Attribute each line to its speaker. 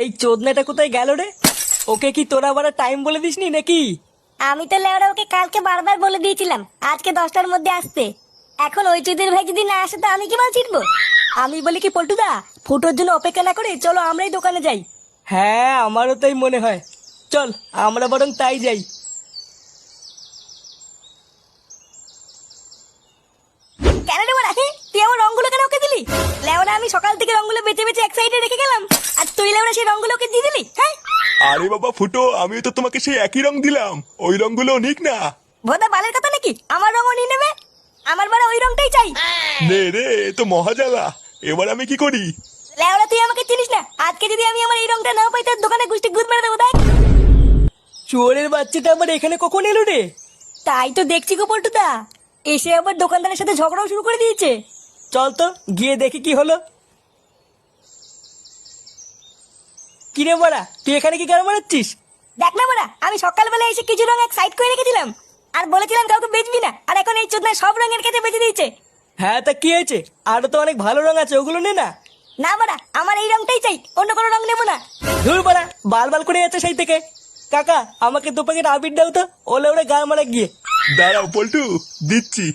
Speaker 1: এই চোদনাটা কোথায় গেল রে? ওকে কি তোরা আবার টাইম বলে দিসনি নাকি?
Speaker 2: আমি তো লেওরা ওকে কালকে বারবার বলে দিয়েছিলাম আজকে 10টার মধ্যে আসতে। এখন ওই চুদির ভাই যদি না আসে তো আমি কি মাল ছিটবো?
Speaker 1: আমি বলি কি পল্টুদা, ফুটোর জন্য অপেক্ষা না করে চলো আমরাই দোকানে যাই। হ্যাঁ আমারও তাই মনে হয়, চল আমরা বরং তাই যাই।
Speaker 2: কেন রে বড়া, তুই আমার রংগুলো কেন ওকে দিলি? লেওরা আমি সকাল থেকে রংগুলো বেঁচে বেঁচে এক সাইডে রেখে গেলাম, আর তুই লেওরা সেই রংগুলো ওকে দিয়ে দিলি? হ্যাঁ
Speaker 3: আরে বাবা ফুটো, আমিও তো তোমাকে সেই একই রং দিলাম, ওই রংগুলো নিক না।
Speaker 2: ভোদা বালের কথা নাকি আমার রঙও নিয়ে নেবে? আমার বড় ওই রংটাই চাই।
Speaker 3: নে রে, এ তো মহাজালা, এবার আমি কি করি?
Speaker 2: লেওরা তুই আমাকে চিনিস না, আজকে যদি আমি আমার এই রংটা না পাই তোর দোকানে গুষ্টি গুদ মেরে দেবো। দেখ
Speaker 1: চোরের বাচ্চাটা আবার এখানে কখন এলো রে?
Speaker 2: তাই তো দেখছি গো পল্টুদা, এসে আবার দোকানদারের সাথে ঝগড়াও শুরু করে দিয়েছে।
Speaker 1: চল তো গিয়ে দেখি কি হলো। কিরে বড়া, তুই এখানে কি গান মারাচ্ছিস?
Speaker 2: দেখ না বড়া, আমি সকালবেলা এসে কিছু রং এক সাইড করে রেখেছিলাম আর বলেছিলাম কাউকে বেচবি না, আর এখন এই চোদনা সব রঙের কাছে বেচে দিয়েছে।
Speaker 1: হ্যাঁ তা কি হয়েছে, আরো তো অনেক ভালো রং আছে, ওগুলো নে না।
Speaker 2: না বড়া, আমার এই রংটাই চাই, অন্য কোনো রং নেবো না।
Speaker 1: ধুর বড়া, বাল বাল করে যাচ্ছে সেই থেকে। কাকা আমাকে 2 প্যাকেট আবির দাও তো, ওলে ওরে গান মারা গিয়ে।
Speaker 3: দাঁড়াও পল্টু, দিচ্ছি।